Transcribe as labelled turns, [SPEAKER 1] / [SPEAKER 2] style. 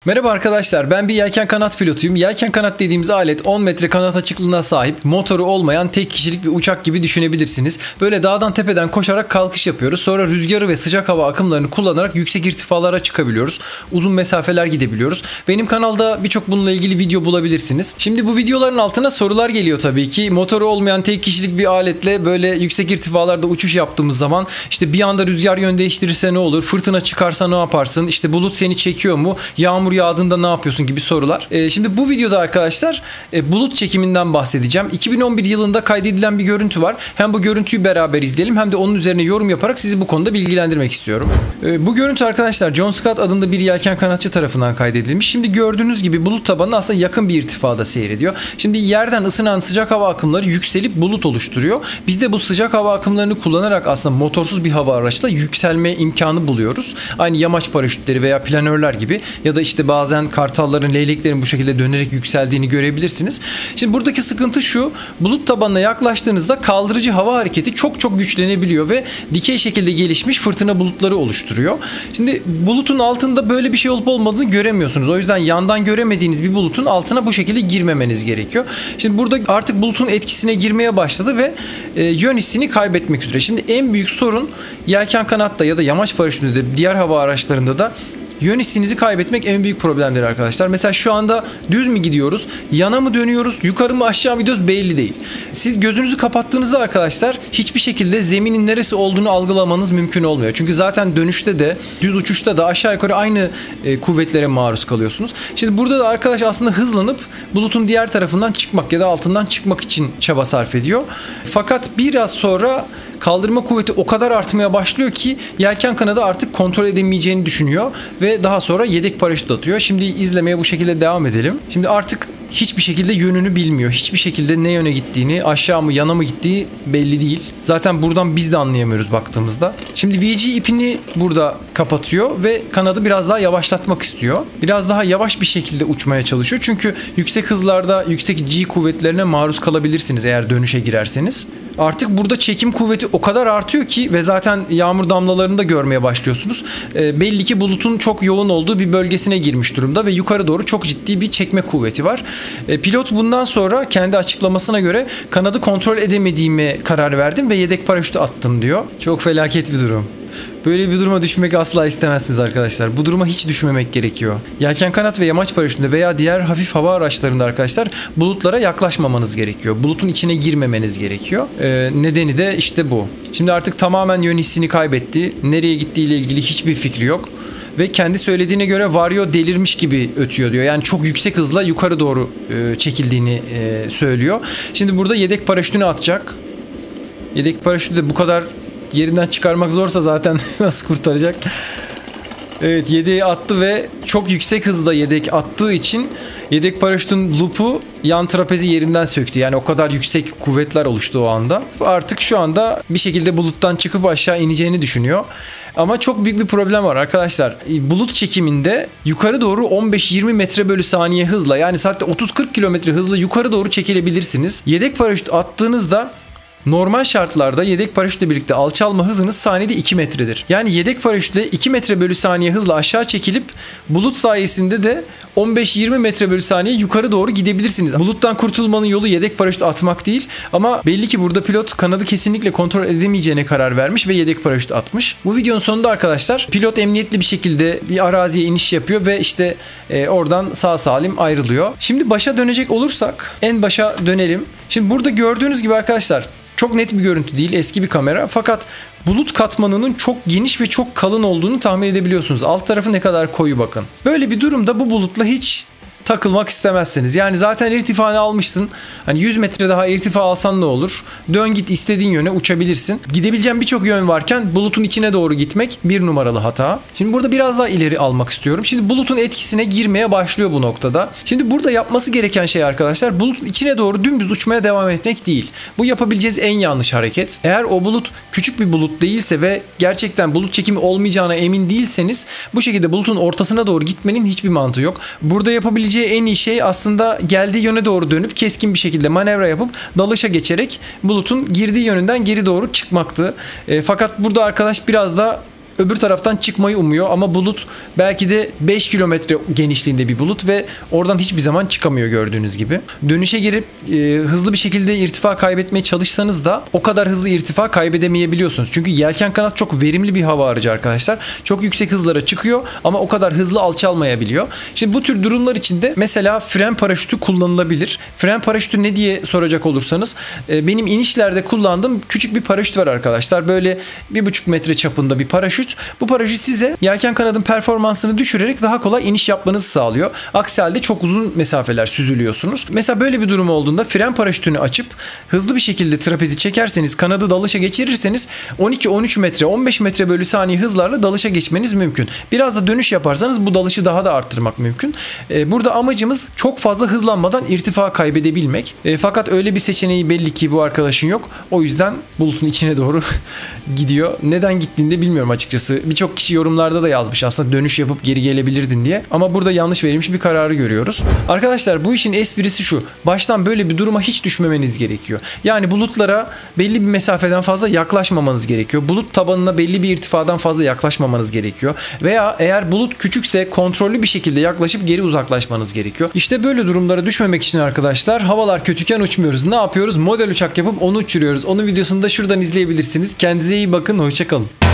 [SPEAKER 1] Merhaba arkadaşlar, ben bir yelken kanat pilotuyum. Yelken kanat dediğimiz alet 10 metre kanat açıklığına sahip, motoru olmayan tek kişilik bir uçak gibi düşünebilirsiniz. Böyle dağdan tepeden koşarak kalkış yapıyoruz. Sonra rüzgarı ve sıcak hava akımlarını kullanarak yüksek irtifalara çıkabiliyoruz. Uzun mesafeler gidebiliyoruz. Benim kanalda birçok bununla ilgili video bulabilirsiniz. Şimdi bu videoların altına sorular geliyor tabii ki. Motoru olmayan tek kişilik bir aletle böyle yüksek irtifalarda uçuş yaptığımız zaman işte bir anda rüzgar yön değiştirirse ne olur? Fırtına çıkarsa ne yaparsın? İşte bulut seni çekiyor mu? Yağmur yağdığında ne yapıyorsun gibi sorular. Şimdi bu videoda arkadaşlar bulut çekiminden bahsedeceğim. 2011 yılında kaydedilen bir görüntü var. Hem bu görüntüyü beraber izleyelim hem de onun üzerine yorum yaparak sizi bu konuda bilgilendirmek istiyorum. Bu görüntü arkadaşlar John Scott adında bir yelken kanatçı tarafından kaydedilmiş. Şimdi gördüğünüz gibi bulut tabanı aslında yakın bir irtifada seyrediyor. Şimdi yerden ısınan sıcak hava akımları yükselip bulut oluşturuyor. Biz de bu sıcak hava akımlarını kullanarak aslında motorsuz bir hava araçla yükselme imkanı buluyoruz. Aynı yamaç paraşütleri veya planörler gibi ya da işte bazen kartalların, leyleklerin bu şekilde dönerek yükseldiğini görebilirsiniz. Şimdi buradaki sıkıntı şu: bulut tabanına yaklaştığınızda kaldırıcı hava hareketi çok güçlenebiliyor ve dikey şekilde gelişmiş fırtına bulutları oluşturuyor. Şimdi bulutun altında böyle bir şey olup olmadığını göremiyorsunuz. O yüzden yandan göremediğiniz bir bulutun altına bu şekilde girmemeniz gerekiyor. Şimdi burada artık bulutun etkisine girmeye başladı ve yön hissini kaybetmek üzere. Şimdi en büyük sorun yelken kanatta ya da yamaç paraşütünde de diğer hava araçlarında da yön hissinizi kaybetmek en büyük problemleri arkadaşlar. Mesela şu anda düz mü gidiyoruz? Yana mı dönüyoruz? Yukarı mı aşağı mı gidiyoruz? Belli değil. Siz gözünüzü kapattığınızda arkadaşlar hiçbir şekilde zeminin neresi olduğunu algılamanız mümkün olmuyor. Çünkü zaten dönüşte de düz uçuşta da aşağı yukarı aynı kuvvetlere maruz kalıyorsunuz. Şimdi burada da arkadaş aslında hızlanıp bulutun diğer tarafından çıkmak ya da altından çıkmak için çaba sarf ediyor. Fakat biraz sonra kaldırma kuvveti o kadar artmaya başlıyor ki yelken kanadı artık kontrol edemeyeceğini düşünüyor ve daha sonra yedek paraşüt atıyor. Şimdi izlemeye bu şekilde devam edelim. Şimdi artık hiçbir şekilde yönünü bilmiyor. Hiçbir şekilde ne yöne gittiğini, aşağı mı yana mı gittiği belli değil. Zaten buradan biz de anlayamıyoruz baktığımızda. Şimdi VG ipini burada kapatıyor ve kanadı biraz daha yavaşlatmak istiyor. Biraz daha yavaş bir şekilde uçmaya çalışıyor. Çünkü yüksek hızlarda yüksek G kuvvetlerine maruz kalabilirsiniz eğer dönüşe girerseniz. Artık burada çekim kuvveti o kadar artıyor ki ve zaten yağmur damlalarını da görmeye başlıyorsunuz. Belli ki bulutun çok yoğun olduğu bir bölgesine girmiş durumda ve yukarı doğru çok ciddi bir çekme kuvveti var. Pilot bundan sonra kendi açıklamasına göre kanadı kontrol edemediğime karar verdim ve yedek paraşütü attım diyor. Çok felaket bir durum. Böyle bir duruma düşmek asla istemezsiniz arkadaşlar. Bu duruma hiç düşmemek gerekiyor. Yelken kanat ve yamaç paraşütünde veya diğer hafif hava araçlarında arkadaşlar bulutlara yaklaşmamanız gerekiyor. Bulutun içine girmemeniz gerekiyor. Nedeni de işte bu. Şimdi artık tamamen yön hissini kaybetti. Nereye gittiğiyle ilgili hiçbir fikri yok. Ve kendi söylediğine göre Vario delirmiş gibi ötüyor diyor. Yani çok yüksek hızla yukarı doğru çekildiğini söylüyor. Şimdi burada yedek paraşütünü atacak. Yedek paraşütü de bu kadar yerinden çıkarmak zorsa zaten nasıl kurtaracak? Evet, yedeği attı ve çok yüksek hızda yedek attığı için yedek paraşütün loop'u yan trapezi yerinden söktü. Yani o kadar yüksek kuvvetler oluştu o anda. Artık şu anda bir şekilde buluttan çıkıp aşağı ineceğini düşünüyor. Ama çok büyük bir problem var arkadaşlar. Bulut çekiminde yukarı doğru 15-20 metre bölü saniye hızla, yani saatte 30-40 kilometre hızla yukarı doğru çekilebilirsiniz. Yedek paraşüt attığınızda normal şartlarda yedek paraşütle birlikte alçalma hızınız saniyede 2 metredir. Yani yedek paraşütle 2 metre bölü saniye hızla aşağı çekilip bulut sayesinde de 15-20 metre bölü saniye yukarı doğru gidebilirsiniz. Buluttan kurtulmanın yolu yedek paraşüt atmak değil, ama belli ki burada pilot kanadı kesinlikle kontrol edemeyeceğine karar vermiş ve yedek paraşüt atmış. Bu videonun sonunda arkadaşlar pilot emniyetli bir şekilde bir araziye iniş yapıyor ve işte oradan sağ salim ayrılıyor. Şimdi başa dönecek olursak en başa dönelim. Şimdi burada gördüğünüz gibi arkadaşlar çok net bir görüntü değil, eski bir kamera, fakat bulut katmanının çok geniş ve çok kalın olduğunu tahmin edebiliyorsunuz. Alt tarafı ne kadar koyu bakın. Böyle bir durumda bu bulutla hiç takılmak istemezsiniz. Yani zaten irtifanı almışsın. Hani 100 metre daha irtifa alsan ne olur? Dön git, istediğin yöne uçabilirsin. Gidebileceğin birçok yön varken bulutun içine doğru gitmek bir numaralı hata. Şimdi burada biraz daha ileri almak istiyorum. Şimdi bulutun etkisine girmeye başlıyor bu noktada. Şimdi burada yapması gereken şey arkadaşlar, bulutun içine doğru dümdüz uçmaya devam etmek değil. Bu yapabileceğiniz en yanlış hareket. Eğer o bulut küçük bir bulut değilse ve gerçekten bulut çekimi olmayacağına emin değilseniz bu şekilde bulutun ortasına doğru gitmenin hiçbir mantığı yok. Burada yapabileceğiniz en iyi şey aslında geldiği yöne doğru dönüp keskin bir şekilde manevra yapıp dalışa geçerek bulutun girdiği yönünden geri doğru çıkmaktı. Fakat burada arkadaş biraz da öbür taraftan çıkmayı umuyor ama bulut belki de 5 kilometre genişliğinde bir bulut ve oradan hiçbir zaman çıkamıyor gördüğünüz gibi. Dönüşe girip hızlı bir şekilde irtifa kaybetmeye çalışsanız da o kadar hızlı irtifa kaybedemeyebiliyorsunuz. Çünkü yelken kanat çok verimli bir hava aracı arkadaşlar. Çok yüksek hızlara çıkıyor ama o kadar hızlı alçalmayabiliyor. Şimdi bu tür durumlar için de mesela fren paraşütü kullanılabilir. Fren paraşütü ne diye soracak olursanız benim inişlerde kullandığım küçük bir paraşüt var arkadaşlar. Böyle 1,5 metre çapında bir paraşüt. Bu paraşüt size yelken kanadın performansını düşürerek daha kolay iniş yapmanızı sağlıyor. Aksi halde çok uzun mesafeler süzülüyorsunuz. Mesela böyle bir durum olduğunda fren paraşütünü açıp hızlı bir şekilde trapezi çekerseniz, kanadı dalışa geçirirseniz 12-13 metre, 15 metre bölü saniye hızlarla dalışa geçmeniz mümkün. Biraz da dönüş yaparsanız bu dalışı daha da arttırmak mümkün. Burada amacımız çok fazla hızlanmadan irtifa kaybedebilmek. Fakat öyle bir seçeneği belli ki bu arkadaşın yok. O yüzden bulutun içine doğru gidiyor. Neden gittiğini de bilmiyorum açıkçası. Birçok kişi yorumlarda da yazmış aslında dönüş yapıp geri gelebilirdin diye. Ama burada yanlış verilmiş bir kararı görüyoruz. Arkadaşlar bu işin esprisi şu. Baştan böyle bir duruma hiç düşmemeniz gerekiyor. Yani bulutlara belli bir mesafeden fazla yaklaşmamanız gerekiyor. Bulut tabanına belli bir irtifadan fazla yaklaşmamanız gerekiyor. Veya eğer bulut küçükse kontrollü bir şekilde yaklaşıp geri uzaklaşmanız gerekiyor. İşte böyle durumlara düşmemek için arkadaşlar havalar kötüken uçmuyoruz. Ne yapıyoruz? Model uçak yapıp onu uçuruyoruz. Onun videosunu da şuradan izleyebilirsiniz. Kendinize iyi bakın. Hoşça kalın.